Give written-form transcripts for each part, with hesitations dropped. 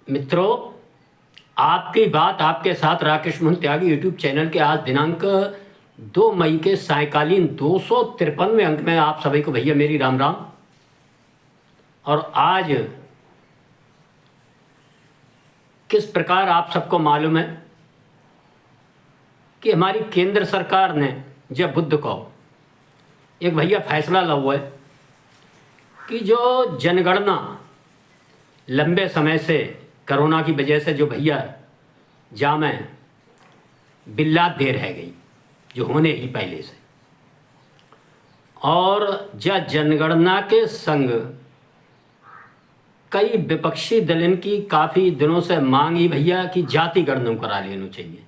मित्रों, आपकी बात आपके साथ राकेश मोहन त्यागी यूट्यूब चैनल के आज दिनांक 2 मई के सायकालीन 253वें अंक में आप सभी को भैया मेरी राम राम। और आज किस प्रकार आप सबको मालूम है कि हमारी केंद्र सरकार ने जब बुध को एक भैया फैसला ला हुआ है कि जो जनगणना लंबे समय से कोरोना की वजह से जो भैया जाम है बिल्ला देर रह गई जो होने ही पहले से, और जनगणना के संग कई विपक्षी दलन की काफ़ी दिनों से मांग ही भैया कि जाति गणना करा लेना चाहिए।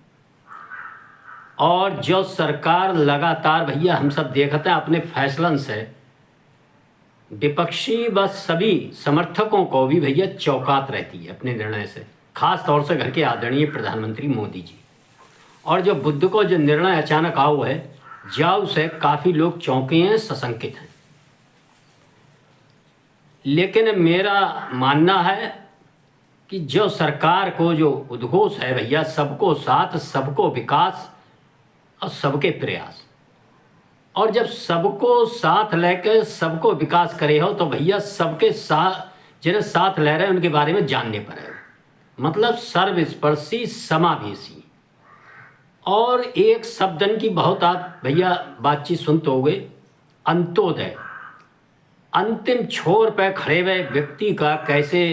और जो सरकार लगातार भैया हम सब देखते हैं अपने फैसलन से विपक्षी व सभी समर्थकों को भी भैया चौकात रहती है अपने निर्णय से, खास तौर से घर के आदरणीय प्रधानमंत्री मोदी जी। और जो बुध को जो निर्णय अचानक आओ है जाओ से काफ़ी लोग चौंके हैं, सशंकित हैं। लेकिन मेरा मानना है कि जो सरकार को जो उद्घोष है भैया सबको साथ, सबको विकास और सबके प्रयास, और जब सबको साथ लेकर सबको विकास करे हो तो भैया सबके साथ जिन्हें साथ ले रहे हैं उनके बारे में जानने पड़े, मतलब सर्वस्पर्शी समावेशी। और एक शब्दन की बहुत आप भैया बातचीत सुनते होंगे, अंत्योदय। अंतिम छोर पर खड़े हुए व्यक्ति का कैसे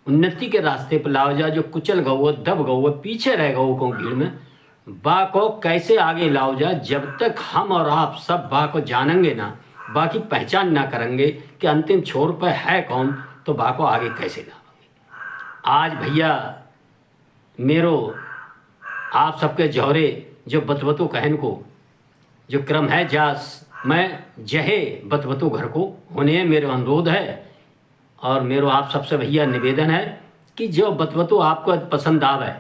उन्नति के रास्ते पर लाओ जाए, जो कुचल गौ दब गौ पीछे रह गौ को भीड़ में बा को कैसे आगे लाओ जाए। जब तक हम और आप सब बा को जानेंगे ना, बा की पहचान ना करेंगे कि अंतिम छोर पर है कौन, तो बा को आगे कैसे लाओगे। आज भैया मेरो आप सबके जौहरे जो बतबतु कहन को जो क्रम है जा मैं जहे बतबतु घर को होने मेरा अनुरोध है। और मेरो आप सबसे भैया निवेदन है कि जो बतबतु आपको पसंद आवे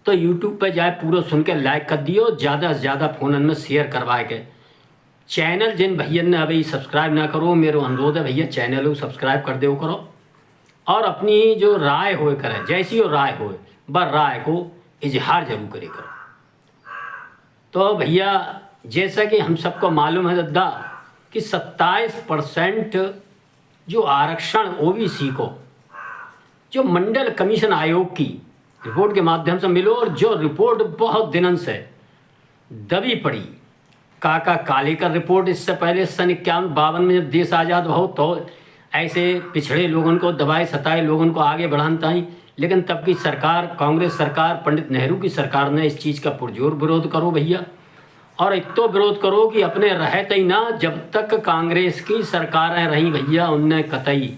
तो यूट्यूब पे जाए पूरा सुन के लाइक कर दियो, ज़्यादा से ज़्यादा फ़ोन में शेयर करवाए के। चैनल जिन भैया ने अभी सब्सक्राइब ना करो, मेरा अनुरोध है भैया चैनल को सब्सक्राइब कर दो करो। और अपनी जो राय हो करे, जैसी वो राय हो बस राय को इजहार जरूर करे करो। तो भैया जैसा कि हम सबको मालूम है दादा कि 27% जो आरक्षण ओबीसी को जो मंडल कमीशन आयोग की रिपोर्ट के माध्यम से मिलो, और जो रिपोर्ट बहुत दिनों से दबी पड़ी, काका कालेकर रिपोर्ट इससे पहले सन 51-52 में जब देश आज़ाद हो तो ऐसे पिछड़े लोगों को दबाए सताए लोगों को आगे बढ़ाता ही, लेकिन तब की सरकार कांग्रेस सरकार पंडित नेहरू की सरकार ने इस चीज़ का पुरजोर विरोध करो भैया। और एक तो विरोध करो कि अपने रहते ही ना, जब तक कांग्रेस की सरकारें रही भैया उनने कतई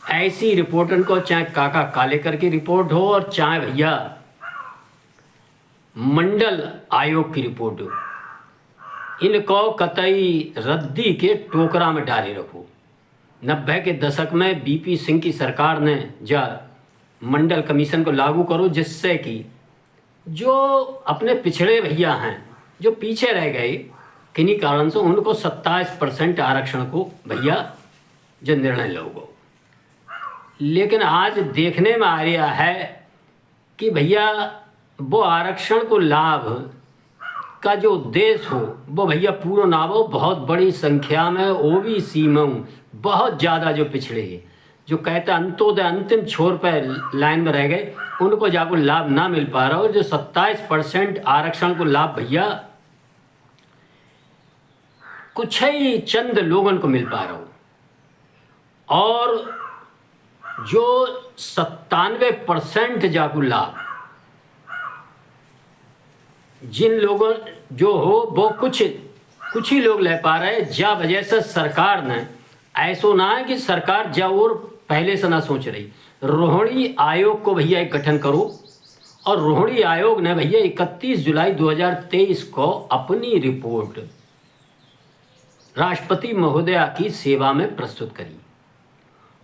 ऐसी रिपोर्टन को, चाहे काका कालेकर की रिपोर्ट हो और चाहे भैया मंडल आयोग की रिपोर्ट हो, इनको कतई रद्दी के टोकरा में डाले रखो। 90 के दशक में बीपी सिंह की सरकार ने जा मंडल कमीशन को लागू करो, जिससे कि जो अपने पिछड़े भैया हैं जो पीछे रह गए किन्हीं कारण से, उनको 27% आरक्षण को भैया जो निर्णय लोगो। लेकिन आज देखने में आ रहा है कि भैया वो आरक्षण को लाभ का जो उद्देश्य हो वो भैया पूरा ना हो। बहुत बड़ी संख्या में ओबीसी में बहुत ज़्यादा जो पिछड़े हैं, जो कहते अंत्योदय अंतिम छोर पर लाइन में रह गए, उनको जाको लाभ ना मिल पा रहा। और जो 27% आरक्षण को लाभ भैया कुछ ही चंद लोगों को मिल पा रहा हो, और जो 97% जाको लाभ जिन लोगों जो हो वो कुछ ही लोग ले पा रहे। जा वजह से सरकार ने ऐसा ना है कि सरकार जा और पहले से ना सोच रही, रोहिणी आयोग को भैया एक गठन करो। और रोहिणी आयोग ने भैया 31 जुलाई 2023 को अपनी रिपोर्ट राष्ट्रपति महोदया की सेवा में प्रस्तुत करी।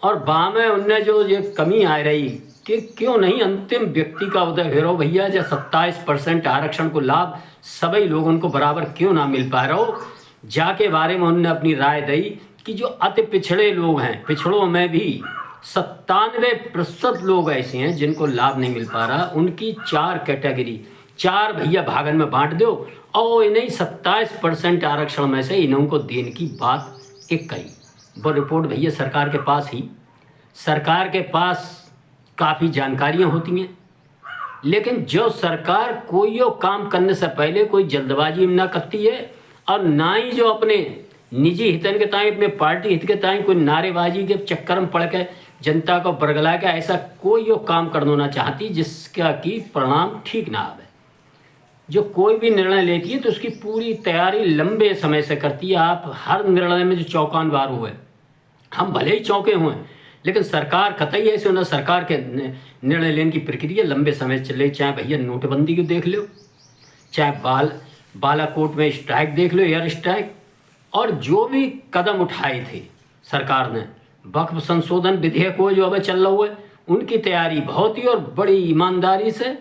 और बाद में उनने जो ये कमी आ रही कि क्यों नहीं अंतिम व्यक्ति का उदय हो भैया, जो 27% आरक्षण को लाभ सभी लोगों को बराबर क्यों ना मिल पा रहा हो, जाके बारे में उन्होंने अपनी राय दी कि जो अति पिछड़े लोग हैं, पिछड़ों में भी 97% लोग ऐसे हैं जिनको लाभ नहीं मिल पा रहा। उनकी 4 कैटेगरी, 4 भैया भागन में बांट दो और इन्हें 27% आरक्षण में से इन्हों को देने की बात एक कही। वो रिपोर्ट भैया सरकार के पास काफ़ी जानकारियाँ होती हैं, लेकिन जो सरकार कोई काम करने से पहले कोई जल्दबाजी ना करती है और ना ही जो अपने निजी हितन के ताई, अपने पार्टी हित के ताई कोई नारेबाजी के चक्कर में पड़ के जनता को बरगला के ऐसा कोई काम करना ना चाहती जिसका कि परिणाम ठीक ना आवे। जो कोई भी निर्णय लेती है तो उसकी पूरी तैयारी लंबे समय से करती है। आप हर निर्णय में जो चौंकानवार हुए, हम भले ही चौंके हुए, लेकिन सरकार कतई ऐसे होना, सरकार के निर्णय लेने की प्रक्रिया लंबे समय चले। चाहे भैया नोटबंदी को देख लो, चाहे बालाकोट में स्ट्राइक देख लो, एयर स्ट्राइक, और जो भी कदम उठाए थे सरकार ने, वक्फ संशोधन विधेयक हो जो अब चल रहा हुआ है, उनकी तैयारी बहुत ही और बड़ी ईमानदारी से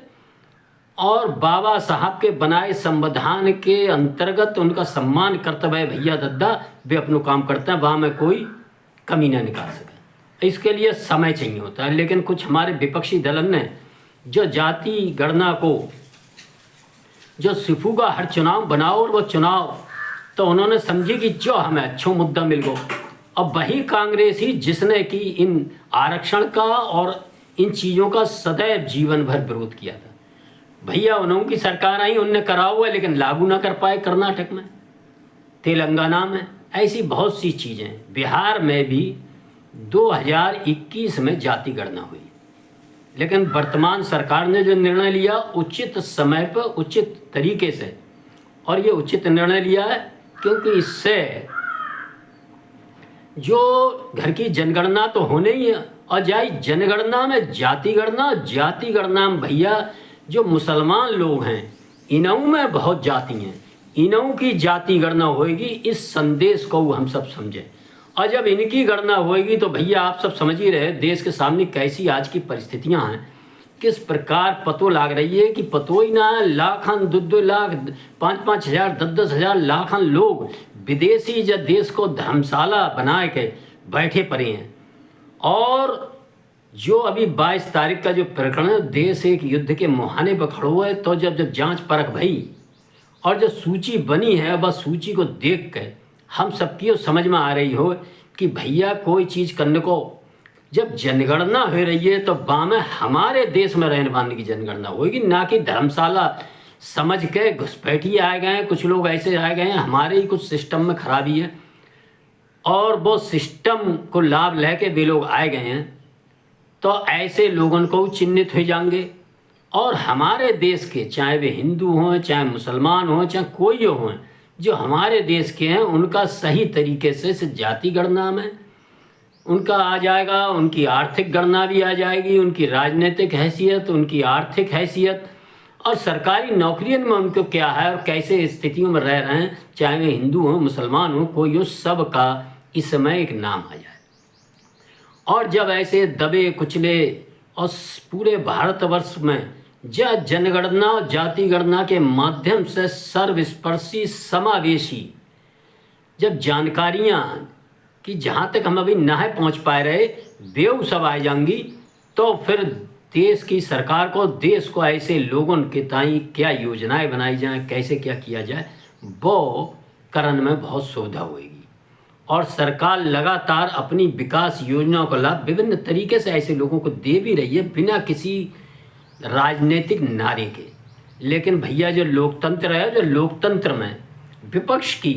और बाबा साहब के बनाए संविधान के अंतर्गत उनका सम्मान करते हुए भैया दद्दा वे अपना काम करते हैं, वहाँ में कोई कमी ना निकाल सके। इसके लिए समय चाहिए होता है। लेकिन कुछ हमारे विपक्षी दलन ने जो जाति गणना को जो सिफू का हर चुनाव बनाओ और वो चुनाव तो उन्होंने समझी कि जो हमें अच्छा मुद्दा मिल गो, और वही कांग्रेस ही जिसने कि इन आरक्षण का और इन चीज़ों का सदैव जीवन भर विरोध किया था। भैया उन्हों की सरकार आई, उनने करा हुआ लेकिन लागू ना कर पाए। कर्नाटक में, तेलंगाना में, ऐसी बहुत सी चीज़ें। बिहार में भी 2021 में जाति गणना हुई, लेकिन वर्तमान सरकार ने जो निर्णय लिया उचित समय पर उचित तरीके से, और ये उचित निर्णय लिया है क्योंकि इससे जो घर की जनगणना तो होने ही है, और जाई जनगणना में जाति गणना में भैया जो मुसलमान लोग हैं इनों में बहुत जाति हैं, इनों की जाति गणना होएगी, इस संदेश को हम सब समझें। और जब इनकी गणना होएगी तो भैया आप सब समझ ही रहे देश के सामने कैसी आज की परिस्थितियां हैं, किस प्रकार पतो लाग रही है कि पतो ही ना है। लाखन 2-2 लाख 5-5 हज़ार 10-10 हज़ार लाखन लोग विदेशी जब देश को धर्मशाला बना के बैठे पड़े हैं। और जो अभी 22 तारीख का जो प्रकरण है, देश एक युद्ध के मुहाने पर खड़ा हुआ है, तो जब जांच परख भई और जो सूची बनी है वह सूची को देख के हम सबकी समझ में आ रही हो कि भैया कोई चीज़ करने को जब जनगणना हो रही है तो में हमारे देश में रहने वाले की जनगणना होगी, ना कि धर्मशाला समझ के घुसपैठी आए गए हैं। कुछ लोग ऐसे आए गए हैं, हमारे ही कुछ सिस्टम में खराबी है और वो सिस्टम को लाभ लेके वे लोग आए गए हैं, तो ऐसे लोगों को चिन्हित हो जाएंगे। और हमारे देश के चाहे वे हिंदू हों, चाहे मुसलमान हों, चाहे कोई हों, जो हमारे देश के हैं उनका सही तरीके से जाति गणना में उनका आ जाएगा, उनकी आर्थिक गणना भी आ जाएगी, उनकी राजनीतिक हैसियत, उनकी आर्थिक हैसियत और सरकारी नौकरियों में उनको क्या है और कैसे स्थितियों में रह रहे हैं, चाहे वे हिंदू हों, मुसलमान हों, कोई हो, सब का इस समय एक नाम आ जाए। और जब ऐसे दबे कुचले और पूरे भारतवर्ष में जनगणना और जाति गणना के माध्यम से सर्वस्पर्शी समावेशी जब जानकारियाँ कि जहाँ तक हम अभी ना पहुँच पाए रहे वे सब आ जाएंगी, तो फिर देश की सरकार को, देश को ऐसे लोगों के ताई क्या योजनाएं बनाई जाएं, कैसे क्या किया जाए, वो करने में बहुत सुविधा होगी। और सरकार लगातार अपनी विकास योजनाओं का लाभ विभिन्न तरीके से ऐसे लोगों को दे भी रही है बिना किसी राजनीतिक नारे के। लेकिन भैया जो लोकतंत्र है, जो लोकतंत्र में विपक्ष की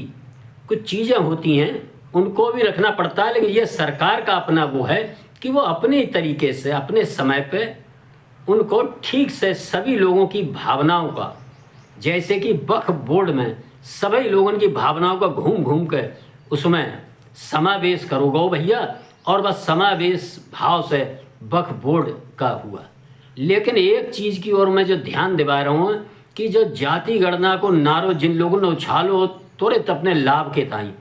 कुछ चीज़ें होती हैं उनको भी रखना पड़ता है, लेकिन ये सरकार का अपना वो है कि वो अपने तरीके से अपने समय पे उनको ठीक से सभी लोगों की भावनाओं का, जैसे कि वक्फ बोर्ड में सभी लोगों की भावनाओं का घूम घूम के उसमें समावेश करोगे भैया, और बस समावेश भाव से वक्फ बोर्ड का हुआ। लेकिन एक चीज़ की ओर मैं जो ध्यान दिवा रहा हूँ कि जो जाति गणना को नारो जिन लोगों ने उछालो तुरंत अपने लाभ के ताई,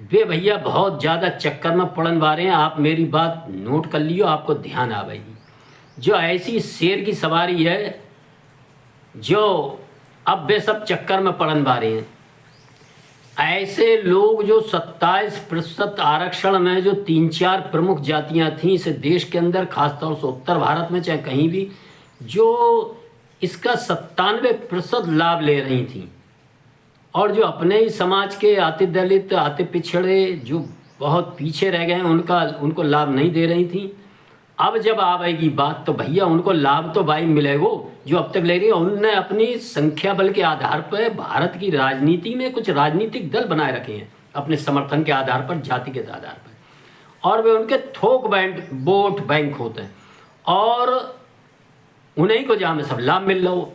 वे भैया बहुत ज़्यादा चक्कर में पड़न वाले हैं। आप मेरी बात नोट कर लियो, आपको ध्यान आवेगी। जो ऐसी शेर की सवारी है जो अब वे सब चक्कर में पड़न वाले हैं। ऐसे लोग जो 27% आरक्षण में जो 3-4 प्रमुख जातियां थीं इस देश के अंदर, खासतौर से उत्तर भारत में चाहे कहीं भी, जो इसका 97% लाभ ले रही थीं, और जो अपने ही समाज के अति दलित, अति पिछड़े, जो बहुत पीछे रह गए हैं, उनको लाभ नहीं दे रही थीं। अब जब आएगी बात तो भैया उनको लाभ तो भाई मिलेगा जो अब तक ले रही है। उनने अपनी संख्या बल के आधार पर भारत की राजनीति में कुछ राजनीतिक दल बनाए रखे हैं अपने समर्थन के आधार पर, जाति के आधार पर, और वे उनके थोक वोट बैंक होते हैं और उन्हीं को जहाँ में सब लाभ मिल रहा हो।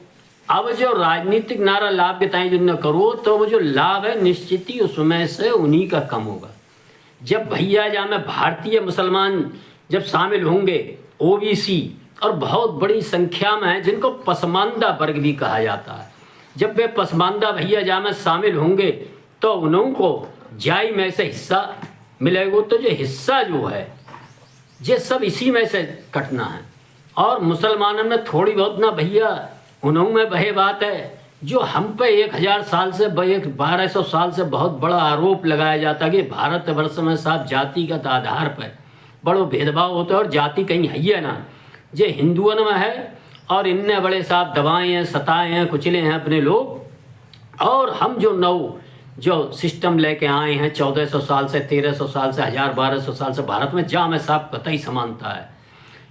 अब जो राजनीतिक नारा लाभ के ताई जो न करो तो वो जो लाभ है निश्चित ही उसमें से उन्हीं का कम होगा। जब भैया जहाँ में भारतीय मुसलमान जब शामिल होंगे, ओबीसी और बहुत बड़ी संख्या में है जिनको पसमानदा वर्ग भी कहा जाता है, जब वे पसमानदा भैया जहाँ में शामिल होंगे तो उन्हों को जाई में से हिस्सा मिलेगा। तो जो हिस्सा जो है ये सब इसी में से कटना है। और मुसलमानों में थोड़ी बहुत ना भैया उन्हों में वह बात है जो हम पे 1000 साल से 1200 साल से बहुत बड़ा आरोप लगाया जाता है कि भारतवर्ष में साहब जातिगत आधार पर बड़ो भेदभाव होता है और जाति कहीं है ही ना, ये हिंदुओं में है और इनने बड़े साहब दबाए हैं, सताए हैं, कुचले हैं अपने लोग। और हम जो सिस्टम लेके आए हैं 1400 साल से, 1300 साल से, 1200 साल से भारत में, जहाँ में साहब कतई समानता है।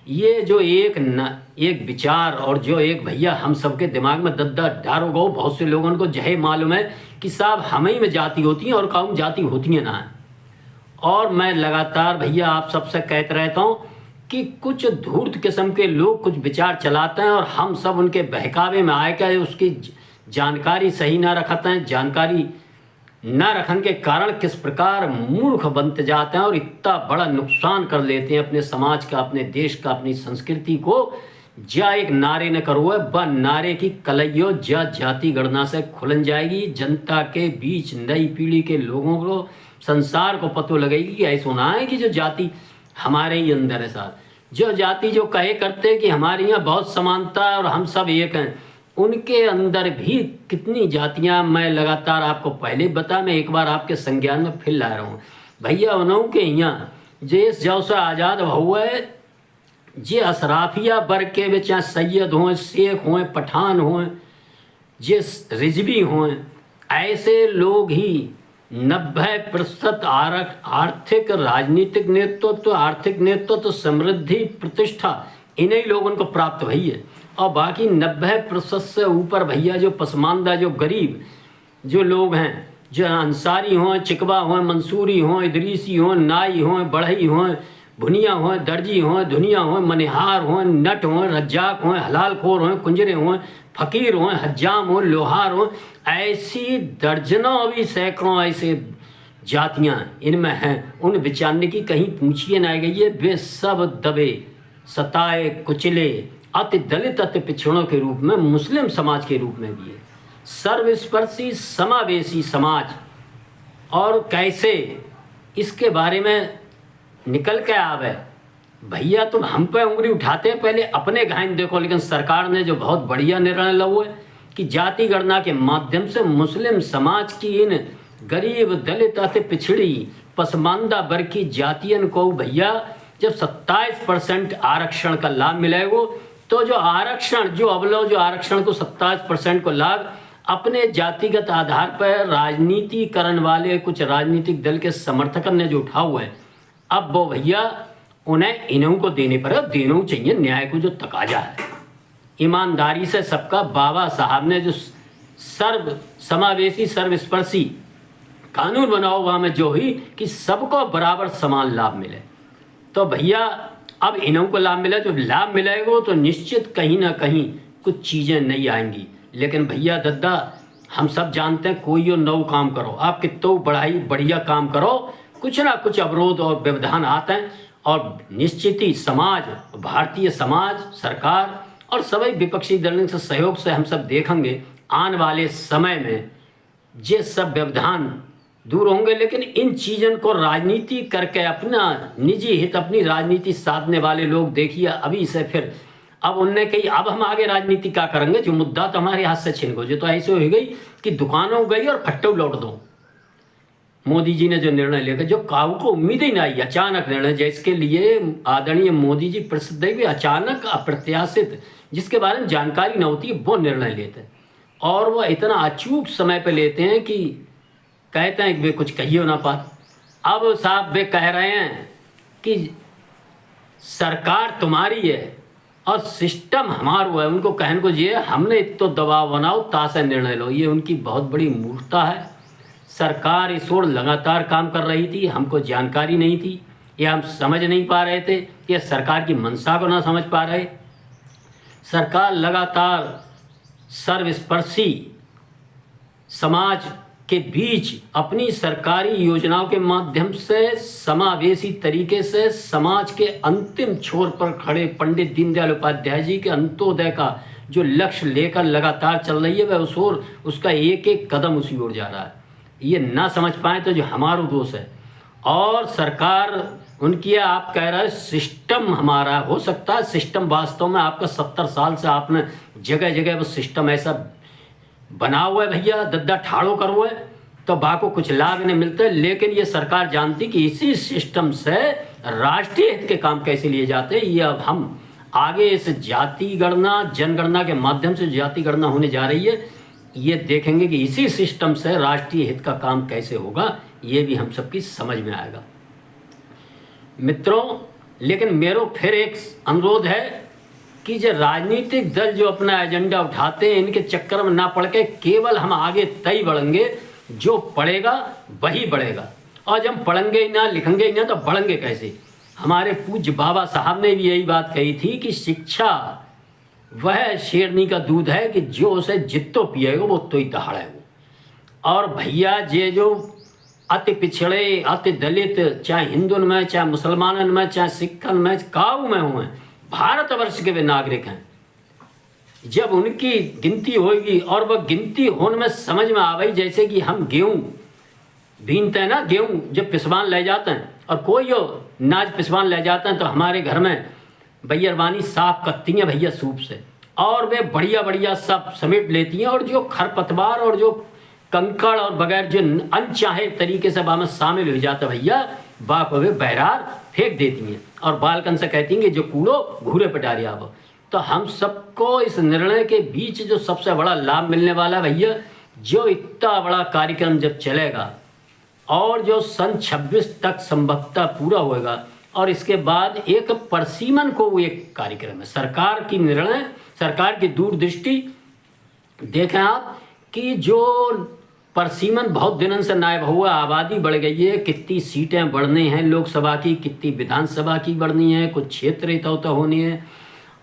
ये जो एक विचार और जो एक भैया हम सबके दिमाग में दद्दा डारो गो, बहुत से लोगों को जहे मालूम है कि साहब हमें में जाति होती है और कौन जाति होती है ना है। और मैं लगातार भैया आप सबसे कहते रहता हूँ कि कुछ धूर्त किस्म के लोग कुछ विचार चलाते हैं और हम सब उनके बहकावे में आए उसकी जानकारी सही ना रखते हैं। जानकारी ना रखने के कारण किस प्रकार मूर्ख बनते जाते हैं और इतना बड़ा नुकसान कर लेते हैं अपने समाज का, अपने देश का, अपनी संस्कृति को। जा एक नारे न करो है ब नारे की कलइयो जा जाति गणना से खुलन जाएगी। जनता के बीच नई पीढ़ी के लोगों को, संसार को पता लगेगी कि ऐसा होना है कि जो जाति हमारे ही अंदर है साथ। जो जाति जो कहे करते कि हमारे यहाँ बहुत समानता है और हम सब एक हैं, उनके अंदर भी कितनी जातियां मैं लगातार आपको पहले बता, मैं एक बार आपके संज्ञान में फिर ला रहा हूँ भैया। उन्हों के यहाँ जिस जब से आज़ाद हुआ है जे अशराफिया वर्ग के में चाहे सैयद हों, शेख हों, पठान हों, जिस रिजवी हों, ऐसे लोग ही 90% आर्थिक राजनीतिक नेतृत्व, आर्थिक नेतृत्व, समृद्धि, प्रतिष्ठा इन्हीं लोगों को प्राप्त भई है। और बाकी 90% से ऊपर भैया जो पसमानदा, जो गरीब जो लोग हैं, जो अंसारी हों, चिकवा हों, मंसूरी हों, इदरीसी हों, नाई हों, बढ़ई हों, भुनिया हों, दर्जी हों, धुनिया हों, मनिहार हों, नट हों, रज्जाक हों, हलाल खोर हों, कुंजरे हों, फकीर हों, हज्जाम हों, लोहार हों, ऐसी दर्जनों अभी सैकड़ों ऐसे जातियाँ इनमें हैं। उन बेचारने की कहीं पूछिए ना गई है। वे सब दबे, सताए, कुचले, अति दलित, अति पिछड़ों के रूप में, मुस्लिम समाज के रूप में भी है। सर्वस्पर्शी समावेशी समाज, और कैसे इसके बारे में निकल के आवे भैया। तुम हम पे उंगली उठाते हैं, पहले अपने घायल देखो। लेकिन सरकार ने जो बहुत बढ़िया निर्णय लिया है कि जाति गणना के माध्यम से मुस्लिम समाज की इन गरीब, दलित, अति पिछड़ी, पसमानदा वर्ग की जातियन को भैया जब 27% आरक्षण का लाभ मिलेगा तो जो आरक्षण जो अवलो जो आरक्षण को 27% को लाभ अपने जातिगत आधार पर राजनीतिकरण वाले कुछ राजनीतिक दल के समर्थकन ने जो उठा हुआ है, अब वो भैया उन्हें इन्हों को देने पर देना चाहिए। न्याय को जो तकाजा है, ईमानदारी से सबका बाबा साहब ने जो सर्व समावेशी, सर्वस्पर्शी कानून बना हुआ में जो ही कि सबको बराबर समान लाभ मिले, तो भैया अब इन्हों को लाभ मिला। जो लाभ मिलेगा तो निश्चित कहीं ना कहीं कुछ चीज़ें नहीं आएंगी। लेकिन भैया दद्दा हम सब जानते हैं, कोई नौ काम करो, आप कितो बढ़िया काम करो, कुछ ना कुछ अवरोध और व्यवधान आते हैं। और निश्चित ही समाज, भारतीय समाज, सरकार और सभी विपक्षी दलों से सहयोग से हम सब देखेंगे आने वाले समय में ये सब व्यवधान दूर होंगे। लेकिन इन चीज़ों को राजनीति करके अपना निजी हित, अपनी राजनीति साधने वाले लोग देखिए अभी से फिर अब उनने कही अब हम आगे राजनीति क्या करेंगे, जो मुद्दा तो हमारे हाथ से छिन गो। जो तो ऐसे हो गई कि दुकानों गई और फट्टो लौट दो, मोदी जी ने जो निर्णय लिया, जो काऊ को उम्मीद ही नहीं, अचानक निर्णय, जिसके लिए आदरणीय मोदी जी प्रसिद्ध है, अचानक अप्रत्याशित, जिसके बारे में जानकारी न होती है, वो निर्णय लेते हैं। और वह इतना अचूक समय पे लेते हैं कि कहते हैं कि वे कुछ कहिए ना पाते। अब साहब वे कह रहे हैं कि सरकार तुम्हारी है और सिस्टम हमारा है। उनको कहने को ये हमने तो दबाव बनाओ तासे निर्णय लो। ये उनकी बहुत बड़ी मूर्खता है। सरकार इस ओर लगातार काम कर रही थी, हमको जानकारी नहीं थी, या हम समझ नहीं पा रहे थे, या सरकार की मंशा को ना समझ पा रहे। सरकार लगातार सर्वस्पर्शी समाज के बीच अपनी सरकारी योजनाओं के माध्यम से समावेशी तरीके से समाज के अंतिम छोर पर खड़े पंडित दीनदयाल उपाध्याय जी के अंत्योदय का जो लक्ष्य लेकर लगातार चल रही है, वह उस ओर उसका एक एक कदम उसी ओर जा रहा है। ये ना समझ पाए तो जो हमारा दोष है। और सरकार उनकी, आप कह रहे हैं सिस्टम हमारा, हो सकता है सिस्टम वास्तव में आपका 70 साल से आपने जगह जगह वो सिस्टम ऐसा बना हुआ है भैया, दद्दा ठाड़ो कर हुआ है, तो बाको कुछ लाभ नहीं मिलते। लेकिन ये सरकार जानती कि इसी सिस्टम से राष्ट्रीय हित के काम कैसे लिए जाते हैं। ये अब हम आगे इस जाति गणना जनगणना के माध्यम से जाति गणना होने जा रही है, ये देखेंगे कि इसी सिस्टम से राष्ट्रीय हित का काम कैसे होगा, ये भी हम सबकी समझ में आएगा मित्रों। लेकिन मेरा फिर एक अनुरोध है कि जो राजनीतिक दल जो अपना एजेंडा उठाते हैं, इनके चक्कर में ना पड़ के केवल हम आगे तय बढ़ेंगे, जो पढ़ेगा वही बढ़ेगा। और जब हम पढ़ेंगे ही ना, लिखेंगे ही ना, तो बढ़ेंगे कैसे। हमारे पूज्य बाबा साहब ने भी यही बात कही थी कि शिक्षा वह शेरनी का दूध है कि जो उसे जितो पिएगा वो तो ही दहाड़ेगा। और भैया ये जो अति पिछड़े, अति दलित, चाहे हिंदुओं में, चाहे मुसलमानों में, चाहे सिखन में, काऊ में हुए, भारतवर्ष के वे नागरिक हैं। जब उनकी गिनती होगी और वह गिनती होने में समझ में आवे, जैसे कि हम गेहूँ बीनते हैं ना, गेहूँ जब पिसवान ले जाते हैं और कोई जो नाज पिसवान ले जाते हैं, तो हमारे घर में भैया साफ करती हैं भैया सूप से, और वे बढ़िया बढ़िया सब समेट लेती हैं, और जो खरपतवार और जो कंकड़ और बगैर जो अनचाहे तरीके से में शामिल हो जाता भैया, बाप वे बहरार फेंक देती हैं और बालकन से कहती हैं कि जो कूड़ो घूरे पे डालिए आप। तो हम सबको इस निर्णय के बीच जो सबसे बड़ा लाभ मिलने वाला भैया, जो इतना बड़ा कार्यक्रम जब चलेगा और जो सन 26 तक संभवतः पूरा होएगा, और इसके बाद एक परसीमन को वो एक कार्यक्रम है। सरकार की निर्णय, सरकार की दूरदृष्टि देखें आप कि जो परसीमन बहुत दिनों से नायब हुआ, आबादी बढ़ गई है, कितनी सीटें बढ़नी हैं लोकसभा की, कितनी विधानसभा की बढ़नी है, कुछ क्षेत्र इतौता होनी है,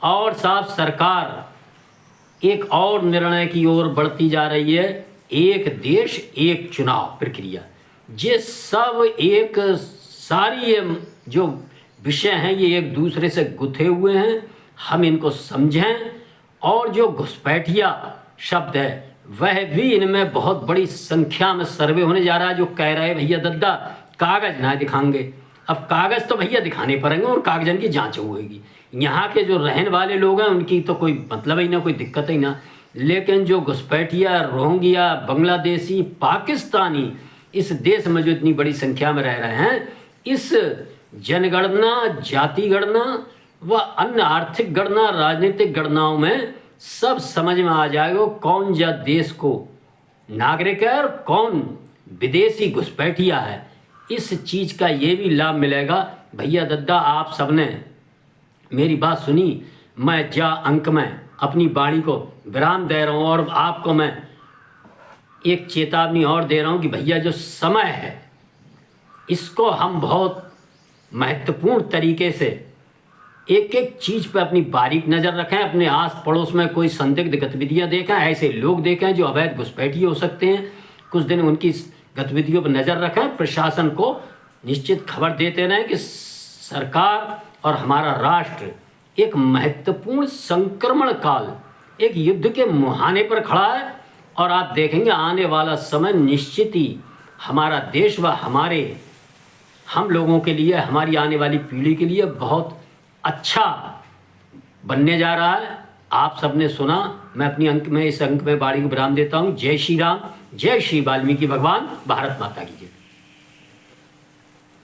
और साफ सरकार एक और निर्णय की ओर बढ़ती जा रही है, एक देश एक चुनाव प्रक्रिया। ये सब एक सारी ये जो विषय हैं ये एक दूसरे से गुथे हुए हैं, हम इनको समझें। और जो घुसपैठिया शब्द है वह भी इनमें बहुत बड़ी संख्या में सर्वे होने जा रहा है। जो कह रहे हैं भैया दद्दा कागज ना दिखाएंगे, अब कागज तो भैया दिखाने पड़ेंगे और कागजन की जांच होगी। यहाँ के जो रहने वाले लोग हैं उनकी तो कोई मतलब ही ना, कोई दिक्कत ही ना। लेकिन जो घुसपैठिया, रोहिंग्या, बांग्लादेशी, पाकिस्तानी इस देश में जो इतनी बड़ी संख्या में रह रहे हैं, इस जनगणना, जाति गणना व अन्य आर्थिक गणना, राजनीतिक गणनाओं में सब समझ में आ जाएगा कौन जा देश को नागरिक है और कौन विदेशी घुसपैठिया है। इस चीज़ का ये भी लाभ मिलेगा। भैया दद्दा आप सबने मेरी बात सुनी, मैं जा अंक में अपनी वाणी को विराम दे रहा हूँ, और आपको मैं एक चेतावनी और दे रहा हूँ कि भैया जो समय है इसको हम बहुत महत्वपूर्ण तरीके से एक एक चीज़ पर अपनी बारीक नज़र रखें। अपने आस पड़ोस में कोई संदिग्ध गतिविधियां देखें, ऐसे लोग देखें जो अवैध घुसपैठी हो सकते हैं, कुछ दिन उनकी गतिविधियों पर नज़र रखें। प्रशासन को निश्चित खबर देते रहें कि सरकार और हमारा राष्ट्र एक महत्वपूर्ण संक्रमण काल, एक युद्ध के मुहाने पर खड़ा है, और आप देखेंगे आने वाला समय निश्चित ही हमारा देश व हम लोगों के लिए, हमारी आने वाली पीढ़ी के लिए बहुत अच्छा बनने जा रहा है। आप सबने सुना, मैं अपनी इस अंक में वाणी को विराम देता हूँ। जय श्री राम, जय श्री वाल्मीकि भगवान, भारत माता की जय।